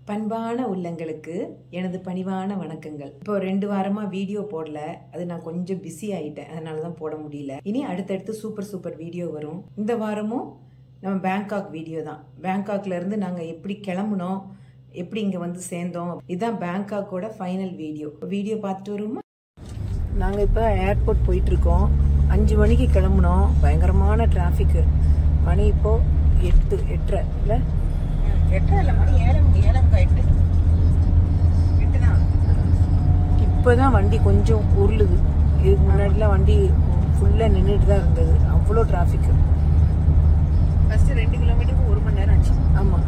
பண்பான உள்ளங்களுக்கு எனது பணிவான வணக்கங்கள். இப்போ 2 வாரமா வீடியோ போடல. அது நான் கொஞ்சம் பிஸி ஆயிட்டேன், அதனால தான் போட முடியல. இனி அடுத்தடுத்து சூப்பர் வீடியோ வரும். இந்த வாரமும் நம்ம பேங்காக் வீடியோ தான். பேங்காக்ல இருந்து நாங்க எப்படி கிளம்புனோம், எப்படி இங்க வந்து சேர்ந்தோம், இதுதான் பேங்காக்கோட ஃபைனல் வீடியோ பார்த்துட்டு வருமா. நாங்க இப்ப ஏர்போர்ட் போயிட்டு இருக்கோம். 5 மணிக்கு கிளம்புனோம். பயங்கரமான டிராபிக். மணி இப்போ 8:30 இல்ல 8 இல்ல மணி 7 தான். இப்பதான் வண்டி கொஞ்சம் உருளுது. இதுக்கு முன்னாடிலாம் வண்டி ஃபுல்லா நின்றுட்டு தான் இருந்தது. அவ்வளோ டிராபிக். ஃபர்ஸ்ட் 2 கிலோமீட்டருக்கு 1 மணி நேரம் ஆச்சு. ஆமா,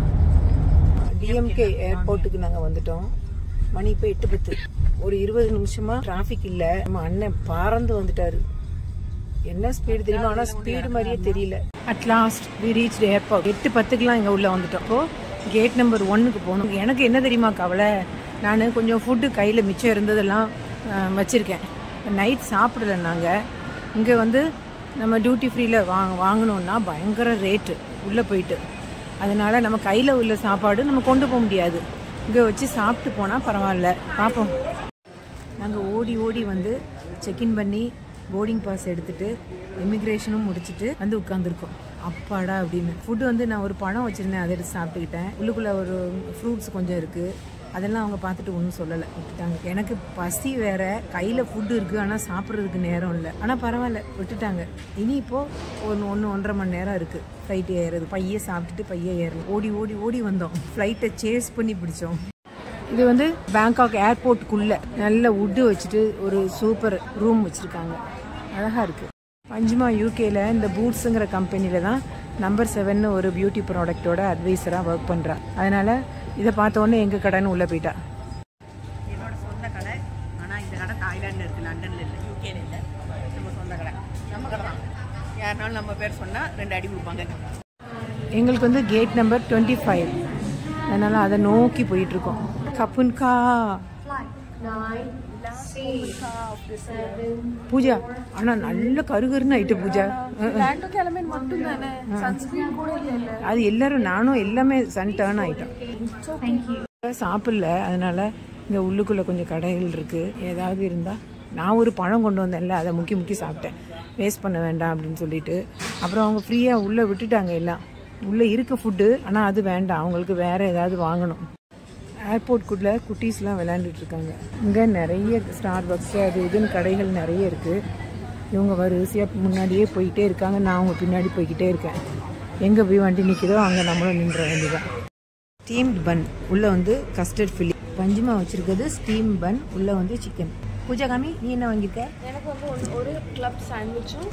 டிஎம்கே ஏர்போர்ட்டுக்கு நாங்க வந்துட்டோம். மணி இப்போ 8:10. ஒரு 20 நிமிஷமா டிராபிக் இல்ல. நம்ம அண்ணன் பறந்து வந்துட்டாரு. என்ன ஸ்பீடு தெரியுமா, ஆனா ஸ்பீடு மாதிரியே தெரியல. At last we reach airport. 8:10க்குலாம் இங்க உள்ள வந்துட்டோம். இப்போ கேட் நம்பர் 1க்கு போகணும். எனக்கு என்ன தெரியுமா கவலை, நான் கொஞ்சம் ஃபுட்டு கையில் மிச்சம் இருந்ததெல்லாம் வச்சுருக்கேன். நைட் சாப்பிடல. நாங்கள் இங்கே வந்து நம்ம டியூட்டி ஃப்ரீயில் வாங்கணுன்னா பயங்கர ரேட்டு உள்ளே போயிட்டு. அதனால் நம்ம கையில் உள்ள சாப்பாடு நம்ம கொண்டு போக முடியாது. இங்கே வச்சு சாப்பிட்டு போனால் பரவாயில்ல. பார்ப்போம். நாங்கள் ஓடி வந்து செக்இன் பண்ணி போர்டிங் பாஸ் எடுத்துட்டு இமிக்ரேஷனும் முடிச்சுட்டு வந்து உட்காந்துருக்கோம். அப்பாடா அப்படின்னு. ஃபுட்டு வந்து நான் ஒரு பழம் வச்சுருந்தேன், அதை எடுத்து சாப்பிட்டுக்கிட்டேன். உள்ளுக்குள்ளே ஒரு ஃப்ரூட்ஸ் கொஞ்சம் இருக்குது. அதெல்லாம் அவங்க பார்த்துட்டு ஒன்றும் சொல்லலை, விட்டுட்டாங்க. எனக்கு பசி வேற, கையில் ஃபுட்டு இருக்குது, ஆனால் சாப்பிட்றதுக்கு நேரம் இல்லை. ஆனால் பரவாயில்ல, விட்டுட்டாங்க. இனி இப்போது 1-1.5 மணி நேரம் இருக்குது ஃப்ளைட்டு ஏறுறது. பைய சாப்பிட்டுட்டு பைய ஏறணும். ஓடி வந்தோம். ஃப்ளைட்டை சேஸ் பண்ணி பிடிச்சோம். இது வந்து பேங்காக் ஏர்போர்ட்டுக்குள்ள நல்ல வுட்டு வச்சுட்டு ஒரு சூப்பர் ரூம் வச்சுருக்காங்க. அழகாக இருக்குது. பஞ்சுமா யூகேல இந்த பூட்ஸுங்கிற கம்பெனியில் தான் நம்பர் 7 ஒரு பியூட்டி ப்ராடக்டோட அட்வைசராக ஒர்க் பண்ணுறா. அதனால் இதை பார்த்தோன்னே எங்கள் கடைன்னு உள்ளே போயிட்டா. என்னோட சொந்த கடை. ஆனால் இந்த கடை தாய்லாண்டில் இருக்குது, லண்டனில் இல்லை, யூகேல இல்லை. நம்ம சொந்த கடை, நம்ம கடை தான். யாருனாலும் நம்ம பேர் சொன்னால் 2 அடி கொடுப்பாங்க. எங்களுக்கு வந்து கேட் நம்பர் 25, அதனால் அதை நோக்கி போயிட்டுருக்கோம். கப்புன்கா பூஜா, ஆனா நல்ல கருகருன்னு ஆயிட்டு பூஜா. அது எல்லாரும் நானும் எல்லாமே சன் டர்ன் ஆயிட்டோம். சாப்பிடல, அதனால இங்க உள்ளுக்குள்ள கொஞ்சம் கடைகள் இருக்கு. ஏதாவது இருந்தா, நான் ஒரு பழம் கொண்டு வந்தேன்ல, அதை முக்கி சாப்பிட்டேன். வேஸ்ட் பண்ண வேண்டாம் அப்படின்னு சொல்லிட்டு. அப்புறம் அவங்க ஃப்ரீயா உள்ள விட்டுட்டாங்க. எல்லாம் உள்ள இருக்க ஃபுட்டு, ஆனா அது வேண்டாம், அவங்களுக்கு வேற ஏதாவது வாங்கணும். ஏர்போர்ட்குள்ளே குட்டீஸ்லாம் விளையாண்டுட்டு இருக்காங்க. இங்கே நிறைய ஸ்டார்பக்ஸ் அது இதுன்னு கடைகள் நிறைய இருக்குது. இவங்க வரிசையாக முன்னாடியே போய்கிட்டே இருக்காங்க. நான் அவங்க பின்னாடி போய்கிட்டே இருக்கேன். எங்கே போய் வண்டி நிற்கிதோ அங்கே நம்மளும் நின்ற வேண்டியதான். ஸ்டீம்ட் பன் உள்ளே வந்து கஸ்டர்ட் ஃபில்லி. பஞ்சுமா வச்சுருக்கிறது ஸ்டீம் பன், உள்ளே வந்து சிக்கன். பூஜா காமி, நீ என்ன வாங்கியிருக்க? எனக்கு வந்து ஒரு கிளப் சாண்ட்விச்சும்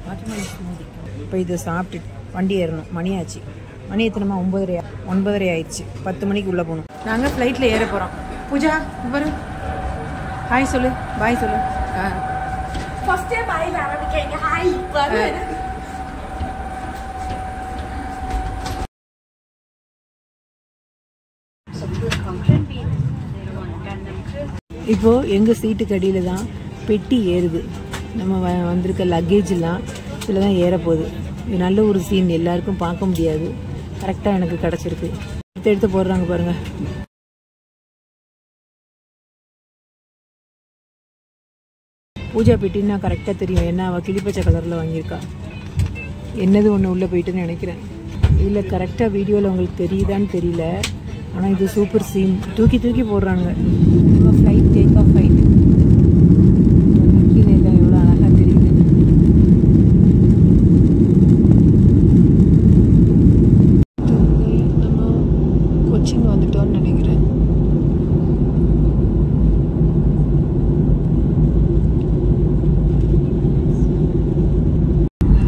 வாட்டர்மெலன் ஸ்மூதி. இப்போ இதை சாப்பிட்டுட்டு வண்டி ஏறணும். மணியாச்சு. மணி எத்தனைமா? 9:30 ஆயிடுச்சு. 10 மணிக்கு உள்ளே போகணும். நாங்கள் ஃப்ளைட்டில் ஏற போகிறோம். பூஜா இவரு ஹாய் சொல்லு, பாய் சொல்லு. ஃபர்ஸ்டே பாய் ஆரம்பிக்கிறீங்க. ஹாய் இப்போது எங்கள் சீட்டுக்கு அடியில் தான் பெட்டி ஏறுது. நம்ம வந்திருக்க லக்கேஜெலாம் இதில் தான் ஏறப்போகுது. இது நல்ல ஒரு சீன், எல்லாருக்கும் பார்க்க முடியாது. கரெக்டாக எனக்கு கிடச்சிருக்கு. எடுத்து போடுறாங்க பாருங்கள். பூஜா பெட்டின்னா கரெக்டாக தெரியும். என்ன அவள் கிளிப்பச்சை கலரில் வாங்கியிருக்கா. என்னது ஒன்று உள்ளே போயிட்டுன்னு நினைக்கிறேன். இதில் கரெக்டாக வீடியோவில் உங்களுக்கு தெரியுதான்னு தெரியல, ஆனால் இது சூப்பர் சீன். தூக்கி போடுறாங்க. ஃப்ளைட் டேக் ஆஃப் ஆயிட்டு கீழே எல்லாம் எவ்வளோ அழகாக தெரியுது. நம்ம கொச்சின் வந்துட்டோம்னு நினைக்கிறேன்.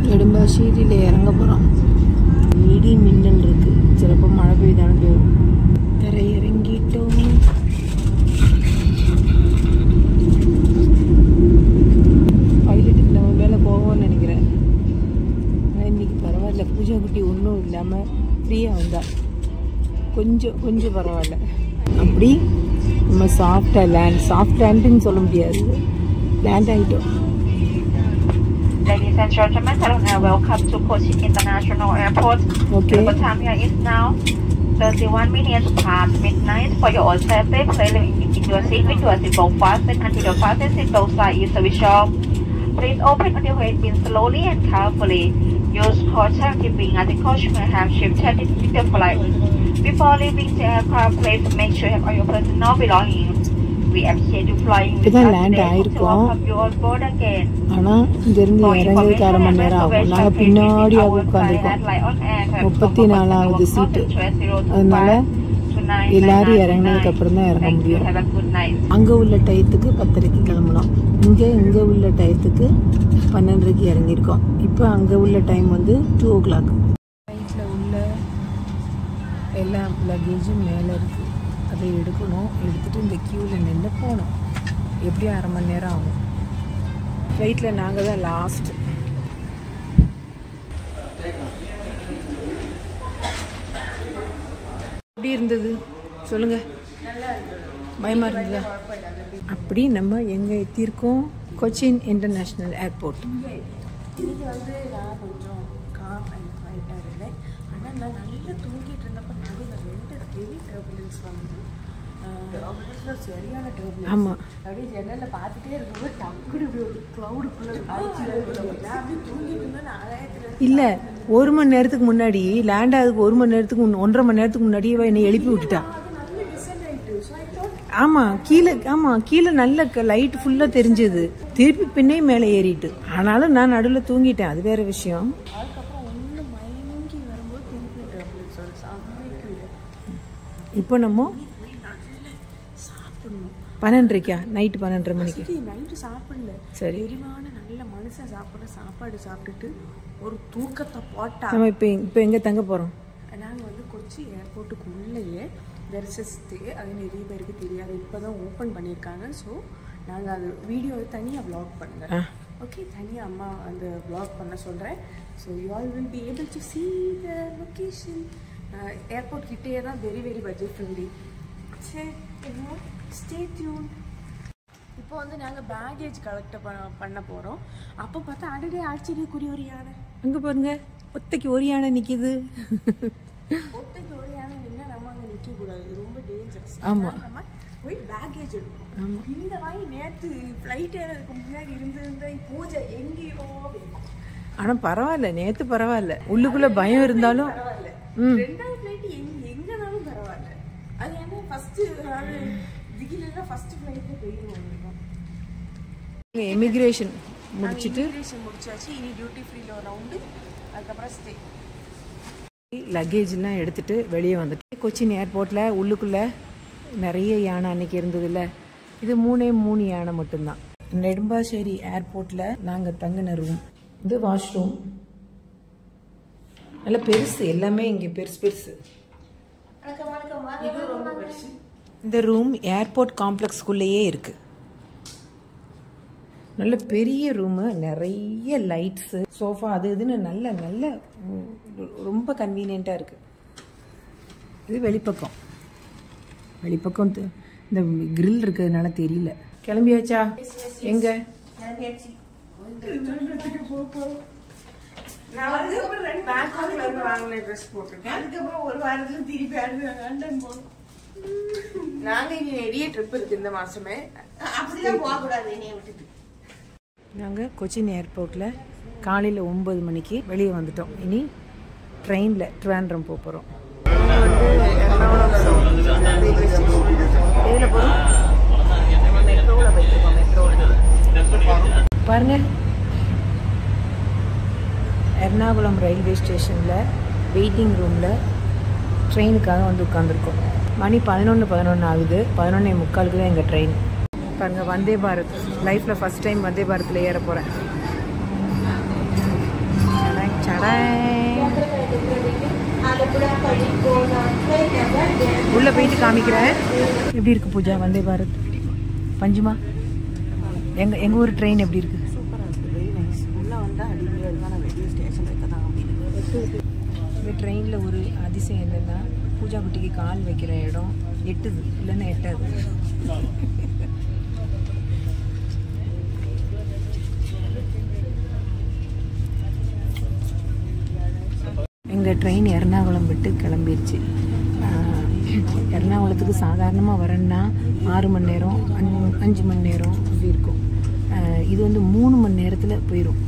நெடும்பாசேரியில் இறங்க போகிறோம். இடி மின்னல் இருக்கு. சிலப்போ மழை பெய்தானு போகும். தரை இறங்கிட்டோம். பைலட்டுக்கு நம்ம மேலே போவோம்னு நினைக்கிறேன். ஆனால் இன்னைக்கு பரவாயில்ல. பூஜா குட்டி ஒன்றும் இல்லாமல் ஃப்ரீயாக வந்தா கொஞ்சம் பரவாயில்ல. அப்படி நம்ம சாஃப்ட் லேண்டுன்னு சொல்ல முடியாது, லேண்ட் ஆகிட்டோம். Ladies and gentlemen, hello and welcome to Cochin International Airport. Okay. What time here is now? 31 minutes past midnight. For your own safety, please leave in your seat with your seatbelt fastened until the fasten seatbelt sign is switched off. Please open your head bin slowly and carefully. Use caution keeping as the coach may have shifted with the flight. Before leaving the aircraft, please make sure you have all your personal belongings. We appreciate you flying with us today to welcome you on board again. ஆனால் இங்கேருந்து இறங்குறதுக்கு அரை மணி நேரம் ஆகும். நாங்கள் பின்னாடியாக உட்காந்துருக்கோம். 34வது சீட்டு. அதனால எல்லாரும் இறங்கினதுக்கு அப்புறம் தான் இறங்க முடியும். அங்கே உள்ள டயத்துக்கு 10:30க்கு கிளம்பலாம். இங்கே உள்ள டயத்துக்கு 12:30க்கு இறங்கியிருக்கோம். இப்போ அங்கே உள்ள டைம் வந்து 2 o'clock. ஃப்ளைட்டில் உள்ள எல்லா லக்கேஜும் மேலே இருக்குது. அதை எடுக்கணும். எடுத்துகிட்டு இந்த க்யூவில் நின்று போகணும். எப்படியும் அரை மணி நேரம் ஆகும். ஃப்ளைட்டில் நாங்கள் தான் லாஸ்ட். எப்படி இருந்தது சொல்லுங்க. பயமா இருந்ததா? அப்படி நம்ம எங்க எத்திருக்கோம்? Cochin international airport. இன்னைக்கு வந்து நான் கொஞ்சம் காம் அண்ட் குவைட்டாக இருந்தேன். ஆனால் நான் நல்லா தூங்கிட்டு இருந்தப்போ நடுவில் 2 ஹெவி டர்புலன்ஸ் வந்து சரியான டர்புலன்ஸ். ஆமாம், அப்படியே ஜன்னலில் பார்த்துட்டே இருக்கும்போது டக்குனு இப்படி ஒரு க்ளவுடுக்குள்ளே அப்படியே தூங்கிட்டு இருந்தேன். நான் இல்லை 1 மணி நேரத்துக்கு முன்னாடி லேண்ட் ஆகுதுக்கு 1 மணி நேரத்துக்கு 1.5 மணி நேரத்துக்கு முன்னாடியே என்னை எழுப்பி விட்டுட்டா. கீழே நல்ல லைட் ஃபுல்லா தெரிஞ்சது. திருப்பி பின்னே மேலே ஏறிட்டு. ஆனாலும் நான் நடுவில் தூங்கிட்டேன். அது வேற விஷயம். இப்போ நம்ம 12:30 நைட்டு 12:30 மணிக்கு நைட்டு சாப்பிடல. சரி, விரிவான நல்ல மனுஷன் சாப்பிட்ற சாப்பாடு சாப்பிட்டுட்டு ஒரு தூக்கத்தை போட்டா நம்ம இப்போ எங்கே தங்க போகிறோம்? நாங்கள் வந்து கொச்சி ஏர்போர்ட்டுக்குள்ளேயே ஸ்டே. அது நிறைய பேருக்கு தெரியாது, இப்போ தான் ஓப்பன் பண்ணியிருக்காங்க. ஸோ நாங்கள் அது வீடியோ தனியாக வ்ளாக் பண்ணுங்கள். ஓகே, தனியாக அம்மா அந்த வ்ளாக் பண்ண சொல்கிறேன். So you all will be able to see the location. Airport கிட்டே தான், வெரி வெரி பட்ஜெட் ஃப்ரெண்ட்லி. சரி, ஸ்டே டியூன். இப்போ வந்து நாங்கள் பேகேஜ் கலெக்ட் பண்ண போகிறோம். அப்போ பார்த்தா அடடே ஆச்சரியக்குரிய ஒரு யானை. அங்கே பாருங்க, ஒத்தைக்கு ஒரு யானை நிற்கிது. ஒத்தைக்கு ஒரு யானை நின்னா நம்ம அங்கே நிற்கக்கூடாது, ரொம்ப டேஞ்சரஸ். ஆமாம், நம்ம போய் பேகேஜ் எடுக்கணும். இந்த வாங்கி நேற்று ஃப்ளைட் ஏறதுக்கு முன்னாடி இருந்திருந்த பூஜை எங்கேயோ. ஆனால் பரவாயில்ல, நேற்று பரவாயில்ல. உள்ளுக்குள்ள பயம் இருந்தாலும் பரவாயில்ல. 2வது ஃப்ளைட் எங்கனாலும் பரவாயில்ல. அது ஏன்னா ஃபர்ஸ்ட் திகிலாம் ஃபர்ஸ்ட் ஃப்ளைட்ல போயிடுவோம். இமிகிரேஷன் முடிச்சிட்டு முடிச்சாச்சு. இனி டியூட்டி ஃப்ரீல ஒரு ரவுண்டு, அதுக்கப்புறம் ஸ்டே. லக்கேஜ்லாம் எடுத்துட்டு வெளியே வந்துட்டு கொச்சின் ஏர்போர்ட்டில் உள்ளுக்குள்ளே நிறைய யானை அன்னைக்கு இருந்ததில்ல. இது 3 யானை மட்டும்தான். நெடும்பாசேரி ஏர்போர்ட்டில் நாங்கள் தங்கின ரூம். இது வாஷ்ரூம். நல்ல பெருசு, எல்லாமே இங்கே பெருசு. இது ரொம்ப பெருசு. இந்த ரூம் ஏர்போர்ட் காம்ப்ளெக்ஸ்குள்ளேயே இருக்குது. நல்ல பெரிய ரூமு, நிறைய லைட்ஸு, சோஃபா, அது இதுன்னு நல்ல ரொம்ப கன்வீனியண்ட்டாக இருக்குது. இது வெளிப்பக்கம் இந்த கிரில் இருக்கிறதுனால தெரியல. கிளம்பியாச்சா? எங்க நான் வந்து பேங்காக்ல இருந்து வாங்கின ட்ரெஸ் போட்டிருக்கேன். அதுக்கப்புறம் ஒரு வாரத்துல திருப்பி லண்டன் போகணும். நாங்க இனி நிறைய ட்ரிப் இருக்கு இந்த மாசமே. அப்படிதான் போகக்கூடாது என்னைய விட்டுட்டு. நாங்கள் கொச்சின் ஏர்போர்ட்டில் காலையில் 9 மணிக்கு வெளியே வந்துட்டோம். இனி ட்ரெயினில் ட்ரிவாண்ட்ரம் போக போகிறோம். பாருங்க, எர்ணாகுளம் ரயில்வே ஸ்டேஷனில் வெயிட்டிங் ரூமில் ட்ரெயினுக்காக வந்து உட்காந்துருக்கோம். மணி 11 ஆகுது. 11:45 தான் எங்கள் ட்ரெயின். பாருங்க, வந்தே பாரத். லைஃப்பில் ஃபஸ்ட் டைம் வந்தே பாரத்தில் ஏற போகிறேன். உள்ளே போயிட்டு காமிக்கிறேன் எப்படி இருக்கு பூஜா. வந்தே பாரத் பஞ்சுமா, எங்கள் ஊர் ட்ரெயின் எப்படி இருக்கு? சூப்பராக இருக்குது, வெரி நைஸ். உள்ளே வந்தால் அடிப்படையாக தான் ரயில்வே ஸ்டேஷன் இருக்க தான் அப்படின்னு. இந்த ட்ரெயினில் ஒரு அதிசயம் என்னென்னா, பூஜா குட்டிக்கு கால் வைக்கிற இடம் எட்டுது, இல்லைன்னா எட்டாது. எங்கள் ட்ரெயின் எர்ணாகுளம் விட்டு கிளம்பிடுச்சு. எர்ணாகுளத்துக்கு சாதாரணமாக வரேன்னா 6 மணி நேரம் 5 மணி நேரம் அப்படி இருக்கும். இது வந்து 3 மணி நேரத்தில் போயிடும்.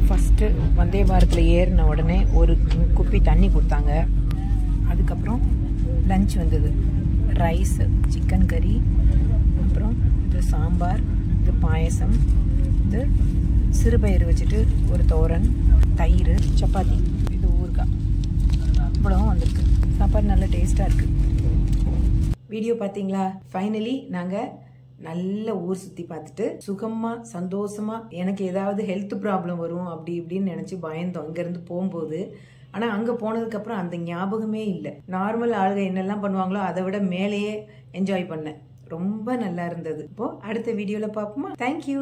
ஃபஸ்ட்டு வந்தே பாரத்தில் ஏறின உடனே ஒரு குப்பி தண்ணி கொடுத்தாங்க. அதுக்கப்புறம் லஞ்ச் வந்தது. ரைஸ், சிக்கன் கறி, அப்புறம் இது சாம்பார், இது பாயசம், இது சிறுபயிறு வச்சுட்டு ஒரு தோரன், தயிர், சப்பாத்தி, இது ஊறுகாய், இவ்வளவும் வந்திருக்கு. சாப்பாடு நல்ல டேஸ்ட்டாக இருக்குது. வீடியோ பார்த்தீங்களா? ஃபைனலி நாங்கள் நல்ல ஊர் சுற்றி பார்த்துட்டு சுகமாக சந்தோஷமாக, எனக்கு ஏதாவது ஹெல்த் ப்ராப்ளம் வரும் அப்படி இப்படின்னு நினச்சி பயந்தோம் இங்கேருந்து போகும்போது. ஆனால் அங்கே போனதுக்கப்புறம் அந்த ஞாபகமே இல்லை. நார்மல் ஆளுங்க என்னெல்லாம் பண்ணுவாங்களோ அதை விட மேலேயே என்ஜாய் பண்ணேன். ரொம்ப நல்லா இருந்தது. இப்போது அடுத்த வீடியோவில் பார்ப்போமா? தேங்க்யூ.